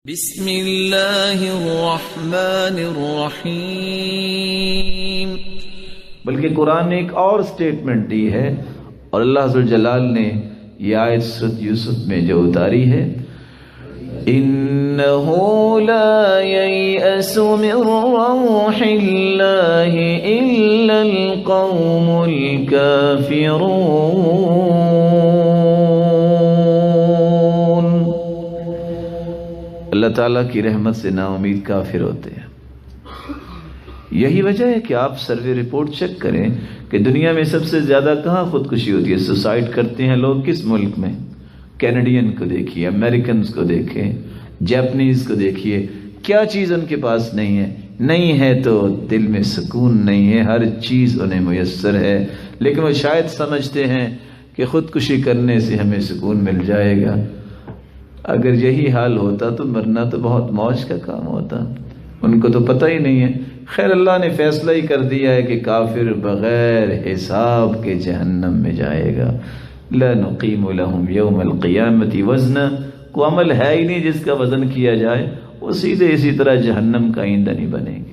بسم اللہ الرحمن الرحیم۔ بلکہ قرآن نے ایک اور سٹیٹمنٹ دی ہے، اور اللہ ذوالجلال نے یہ آیت سورۃ یوسف میں جو اتاری ہے، انہ لا ییأس من روح اللہ الا القوم الکافرون۔ اللہ تعالیٰ کی رحمت سے نا امید کافر ہوتے ہیں۔ یہی وجہ ہے کہ آپ سروے رپورٹ چیک کریں کہ دنیا میں سب سے زیادہ کہاں خودکشی ہوتی ہے، سوسائڈ کرتے ہیں لوگ کس ملک میں؟ کینیڈین کو دیکھیے، امریکنز کو دیکھیں، جاپنیز کو دیکھیے، کیا چیز ان کے پاس نہیں ہے؟ نہیں ہے تو دل میں سکون نہیں ہے، ہر چیز انہیں میسر ہے، لیکن وہ شاید سمجھتے ہیں کہ خودکشی کرنے سے ہمیں سکون مل جائے گا۔ اگر یہی حال ہوتا تو مرنا تو بہت موج کا کام ہوتا، ان کو تو پتہ ہی نہیں ہے۔ خیر، اللہ نے فیصلہ ہی کر دیا ہے کہ کافر بغیر حساب کے جہنم میں جائے گا۔ لا نقیم لهم یوم القیامت وزنا، کوئی عمل ہے ہی نہیں جس کا وزن کیا جائے، وہ سیدھے اسی طرح جہنم کا ایندھن ہی بنے گی۔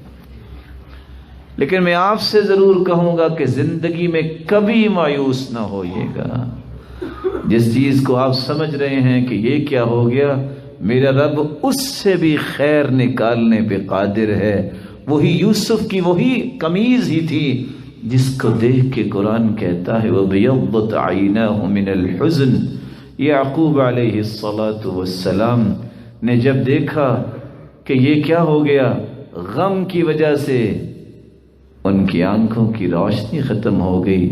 لیکن میں آپ سے ضرور کہوں گا کہ زندگی میں کبھی مایوس نہ ہوئیے گا۔ جس چیز کو آپ سمجھ رہے ہیں کہ یہ کیا ہو گیا، میرا رب اس سے بھی خیر نکالنے پہ قادر ہے۔ وہی یوسف کی وہی قمیض ہی تھی جس کو دیکھ کے قرآن کہتا ہے وَبِيَضَّتْ عَيْنَاهُ مِنَ الْحُزْنِ۔ یعقوب علیہ السلام نے جب دیکھا کہ یہ کیا ہو گیا، غم کی وجہ سے ان کی آنکھوں کی روشنی ختم ہو گئی۔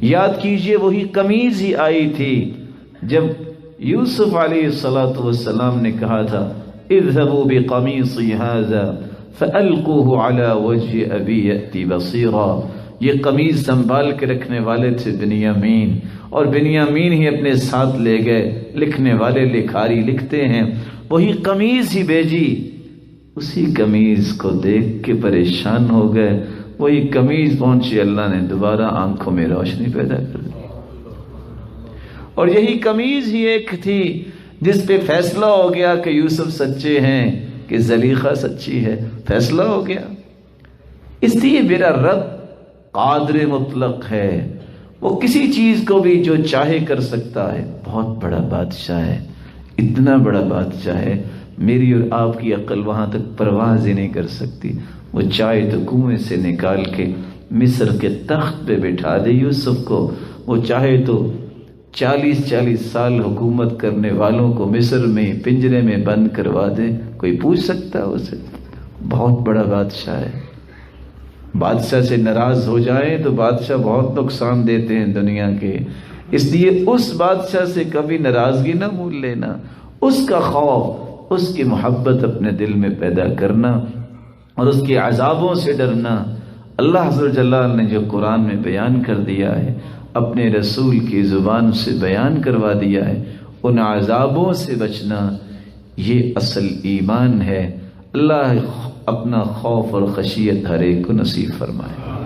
یاد کیجئے وہی قمیض ہی آئی تھی جب یوسف علیہ السلام نے کہا تھا اذهبوا بقمیصی هذا فألقوه على وجه ابی یأتی بصیرا۔ یہ قمیض سنبھال کے رکھنے والے تھے بنیامین، اور بنیامین ہی اپنے ساتھ لے گئے۔ لکھنے والے لکھاری لکھتے ہیں وہی قمیض ہی بھیجی، اسی قمیض کو دیکھ کے پریشان ہو گئے۔ وہی قمیض پہنچی، اللہ نے دوبارہ آنکھوں میں روشنی پیدا کر دی۔ اور یہی قمیض ہی ایک تھی جس پہ فیصلہ ہو گیا کہ یوسف سچے ہیں کہ زلیخا سچی ہے، فیصلہ ہو گیا۔ اس لیے میرا رب قادر مطلق ہے، وہ کسی چیز کو بھی جو چاہے کر سکتا ہے۔ بہت بڑا بادشاہ ہے، اتنا بڑا بادشاہ ہے، میری اور آپ کی عقل وہاں تک پرواز ہی نہیں کر سکتی۔ وہ چاہے تو کنویں سے نکال کے مصر کے تخت پہ بٹھا دے یوسف کو، وہ چاہے تو 40 سال حکومت کرنے والوں کو مصر میں پنجرے میں بند کروا دے، کوئی پوچھ سکتا ہے اسے؟ بہت بڑا بادشاہ ہے۔ بادشاہ سے ناراض ہو جائیں تو بادشاہ بہت نقصان دیتے ہیں دنیا کے، اس لیے اس بادشاہ سے کبھی ناراضگی نہ بھول لینا، اس کا خوف، اس کی محبت اپنے دل میں پیدا کرنا اور اس کے عذابوں سے ڈرنا۔ اللہ ذوالجلال نے جو قرآن میں بیان کر دیا ہے، اپنے رسول کی زبان سے بیان کروا دیا ہے، ان عذابوں سے بچنا یہ اصل ایمان ہے۔ اللہ اپنا خوف اور خشیت ہر ایک کو نصیب فرمائے۔